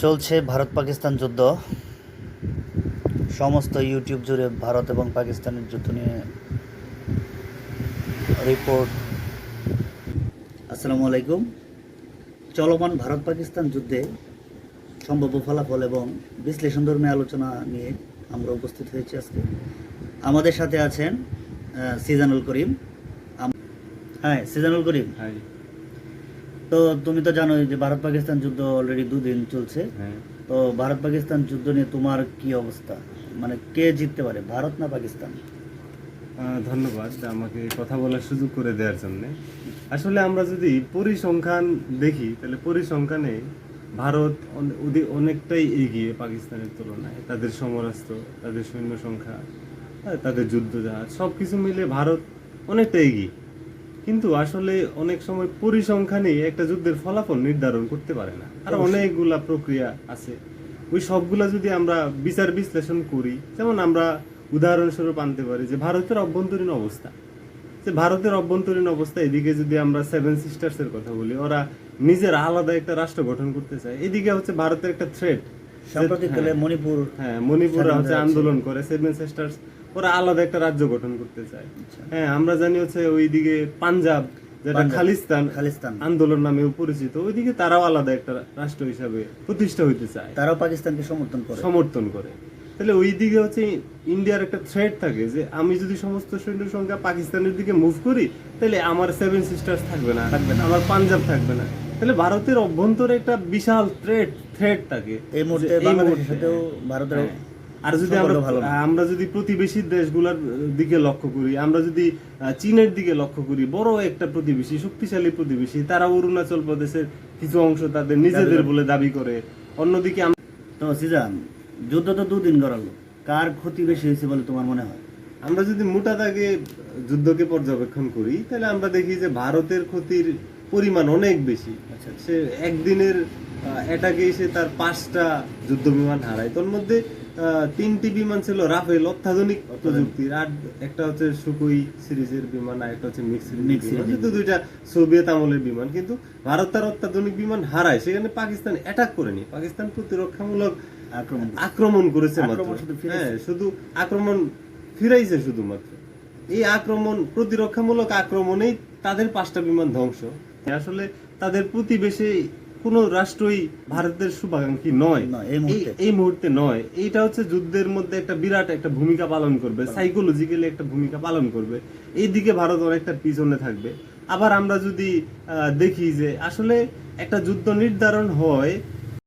চলছে ভারত পাকিস্তান যুদ্ধ। সমস্ত ইউটিউব জুড়ে ভারত এবং পাকিস্তানের যুদ্ধ নিয়ে রিপোর্ট। আসসালামু আলাইকুম। চলমান ভারত পাকিস্তান যুদ্ধে সম্ভাব্য ফলাফল এবং বিশ্লেষণধর্মী আলোচনা নিয়ে আমরা উপস্থিত হয়েছি আজকে। আমাদের সাথে আছেন সিজানুল করিম। হ্যাঁ, সিজানুল করিম। হাই। তো তুমি তো জানোই যে ভারত পাকিস্তান যুদ্ধ অলরেডি 2 দিন চলছে। হ্যাঁ। তো ভারত পাকিস্তান যুদ্ধ নিয়ে তোমার কি অবস্থা? মানে কে জিততে পারে, ভারত না পাকিস্তান? ধন্যবাদ আমাকে কথা বলার সুযোগ করে দেওয়ার জন্য। আসলে আমরা যদি পরিসংখ্যান দেখি তাহলে পরিসংখ্যানে ভারত অনেকটাই এগিয়ে পাকিস্তানের তুলনায়। তাদের সমরাস্ত্র, তাদের সৈন্য সংখ্যা, তাদের যুদ্ধজাহাজ সবকিছু মিলে ভারত অনেকটা এগিয়ে। কিন্তু আসলে অনেক সময় পরিসংখ্যানই একটা যুদ্ধের ফলাফল নির্ধারণ করতে পারে না। আর অনেকগুলা প্রক্রিয়া আছে, ওই সবগুলা যদি আমরা বিচার বিশ্লেষণ করি, যেমন আমরা উদাহরণস্বরূপ আনতে পারি যে ভারতের অভ্যন্তরীণ অবস্থা। যে ভারতের অভ্যন্তরীণ অবস্থা, এদিকে যদি আমরা 7 সিস্টার্স এর কথা বলি, ওরা নিজের আলাদা একটা রাষ্ট্র গঠন করতে চায়। এদিকে হচ্ছে ভারতের একটা থ্রেট। সাম্প্রতিককালে মণিপুররা হচ্ছে আন্দোলন করে, 7 সিস্টার্স ওরা আলাদা একটা রাজ্য গঠন করতে চায়। হ্যাঁ, আমরা জানি হচ্ছে ওইদিকে পাঞ্জাব, যেটা খালিস্তান আন্দোলন নামেও পরিচিত, ওইদিকে তারাও আলাদা একটা রাষ্ট্র হিসাবে প্রতিষ্ঠা হইতে চায়। তারাও পাকিস্তানকে সমর্থন করে। তাহলে ওই দিকে হচ্ছে ইন্ডিয়ার একটা থ্রেট থাকে যে আমি যদি সমস্ত সৈন্য সংখ্যা পাকিস্তানের দিকে মুভ করি, তাহলে আমার 7 সিস্টার্স থাকবে না, আমার পাঞ্জাব থাকবে না। তাহলে ভারতের অভ্যন্তরে একটা বিশাল থ্রেট থাকে। এই মুহূর্তে বাংলাদেশের সাথেও ভারতের। আর যদি আমরা যদি প্রতিবেশী দেশগুলোর দিকে লক্ষ্য করি, আমরা যদি চীনের দিকে লক্ষ্য করি, বড় একটা প্রতিবেশী, শক্তিশালী প্রতিবেশী, তারা অরুণাচল প্রদেশের কিছু অংশ তাদের নিজেদের বলে দাবি করে। অন্যদিকে তো সিজান, যুদ্ধ তো 2 দিন গড়ালো, কার ক্ষতি বেশি হয়েছে বলে তোমার মনে হয়? আমরা যদি মোটা দাগে যুদ্ধকে পর্যবেক্ষণ করি, তাহলে আমরা দেখি যে ভারতের ক্ষতির পরিমাণ অনেক বেশি। সে একদিনের অ্যাটাকে এসে তার 5টা যুদ্ধ বিমান হারায়। তোর মধ্যে 3টি বিমান ছিল রাফেল অত্যাধুনিক প্রযুক্তির, আর একটা হচ্ছে সুখোই সিরিজের বিমান, আর একটা হচ্ছে মিক্স সিরিজ, কিন্তু 2টা সোভিয়েত আমলের বিমান। কিন্তু ভারত তার অত্যাধুনিক বিমান হারায়, সেখানে পাকিস্তান অ্যাটাক করেনি। পাকিস্তান প্রতিরক্ষামূলক আক্রমণ করেছে মাত্র। হ্যাঁ, শুধু আক্রমণ ফিরাইছে শুধুমাত্র। এই প্রতিরক্ষামূলক আক্রমণেই তাদের 5টা বিমান ধ্বংস। আসলে তাদের প্রতিবেশী কোন রাষ্ট্রই ভারতের শুভাকাঙ্ক্ষী নয় এই মুহূর্তে নয়। এইটা হচ্ছে যুদ্ধের মধ্যে একটা বিরাট একটা ভূমিকা পালন করবে, সাইকোলজিক্যালি একটা ভূমিকা পালন করবে। এইদিকে ভারত অনেকটা পিছনে থাকবে। আবার আমরা যদি দেখি যে আসলে একটা যুদ্ধ নির্ধারণ হয়